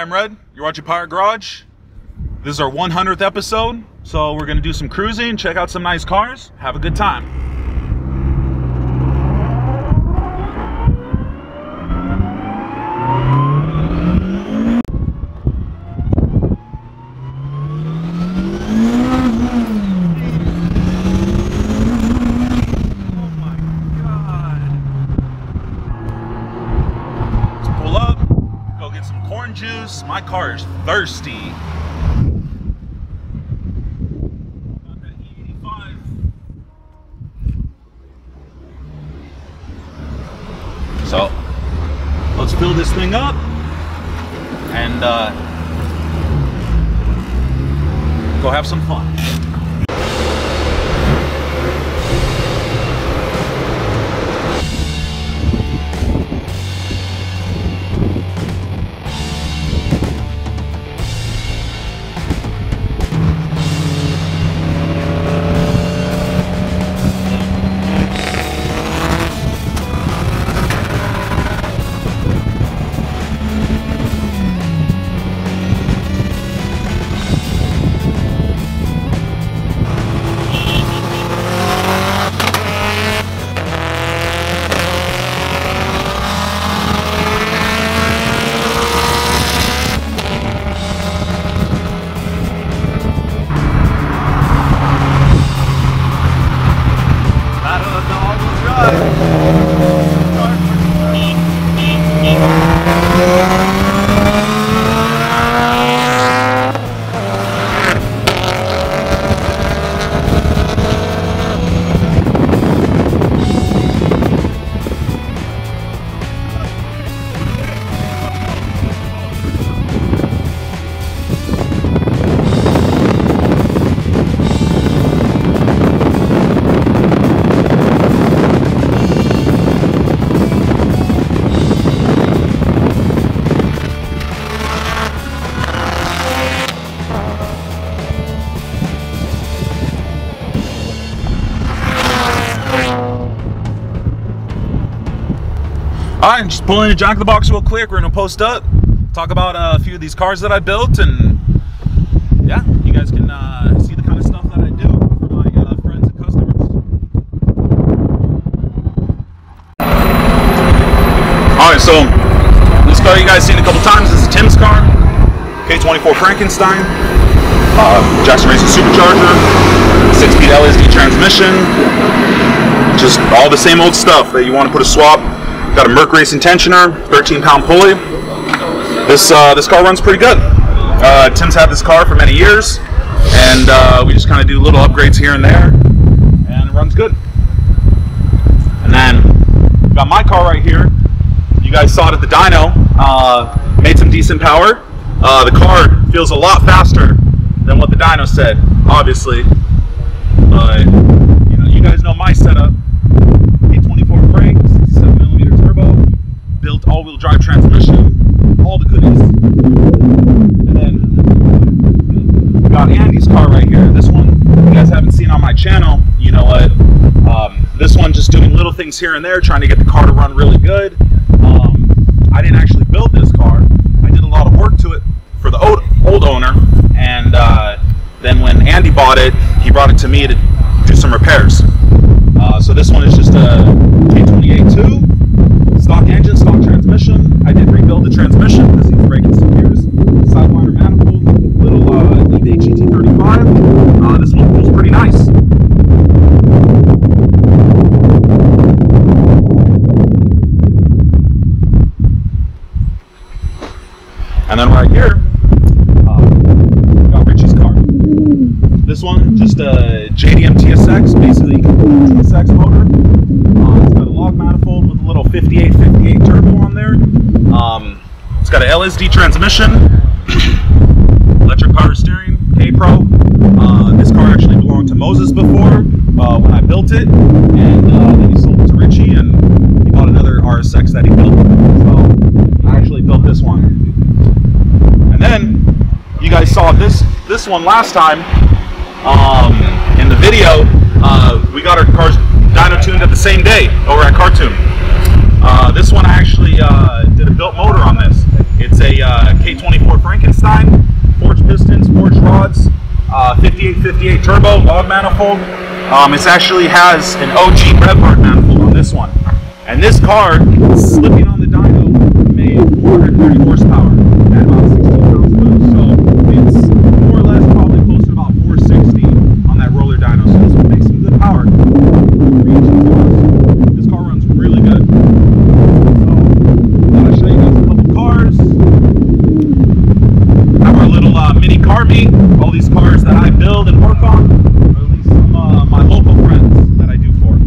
I'm Red. You're watching Pirate Garage. This is our 100th episode, so we're gonna do some cruising, check out some nice cars, have a good time. Juice. My car is thirsty. Got that E85. So let's fill this thing up and go have some fun. Alright, just pulling a jack of the box real quick. We're gonna post up, talk about a few of these cars that I built, and yeah, you guys can see the kind of stuff that I do for my friends and customers. Alright, so this car you guys seen a couple times. This is Tim's car, K24 Frankenstein, Jackson Racing Supercharger, 6-speed LSD transmission, just all the same old stuff that you want to put a swap. Got a Merc Racing tensioner, 13-pound pulley. This car runs pretty good. Tim's had this car for many years, and we just kind of do little upgrades here and there, and it runs good. And then got my car right here. You guys saw it at the dyno. Made some decent power. The car feels a lot faster than what the dyno said, obviously. But you know, you guys know my setup. A24 brakes, 7mm turbo, built all-wheel drive transmission, all the goodies. And then we got Andy's car right here. This one you guys haven't seen on my channel. You know what? This one just doing little things here and there, trying to get the car to run really good. I didn't actually build this car. I did a lot of work to it for the old owner, and then when Andy bought it, he brought it to me to do some repairs. So this one is just a K28-2, stock engine, stock transmission. I did rebuild the transmission because he was breaking some gears. Sideliner manifold, little eBay GT35. This one feels pretty nice. And then right here, we got Richie's car. This one, just a JDM TSX, basically TSX motor. It's got a log manifold with a little 58 turbo on there. It's got an LSD transmission, electric power steering, K-Pro. This car actually belonged to Moses before when I built it, and then he sold it to Richie, and he bought another RSX that he built. So I actually built this one. And then you guys saw this one last time. In the video, we got our cars dyno tuned at the same day over at Cartoon. This one I actually did a built motor on this. It's a K24 Frankenstein, forged pistons, forged rods, 5858 turbo, log manifold. It actually has an OG Revart manifold on this one. And this car, slipping on the dyno, made 430 horsepower at about 16 pounds of boost. So it's more or less probably close to about 460 on that roller dyno. So this one makes some good power. This car runs really good. So I'll show you guys a couple cars. Have our little mini car meet. All these cars that I build and work on, or at least some of my local friends that I do for.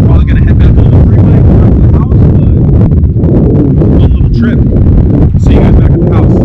Probably gonna head back on the freeway, go back to the house, but one little trip. See you guys back at the house.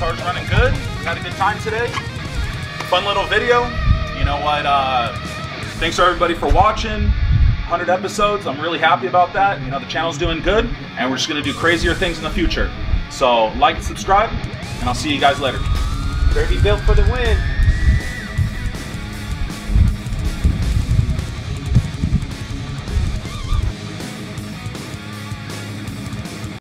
Running good. Had a good time today. Fun little video. You know what? Thanks for everybody for watching. 100 episodes. I'm really happy about that. You know, the channel's doing good, and we're just gonna do crazier things in the future. So like and subscribe, and I'll see you guys later. Dirty built for the win.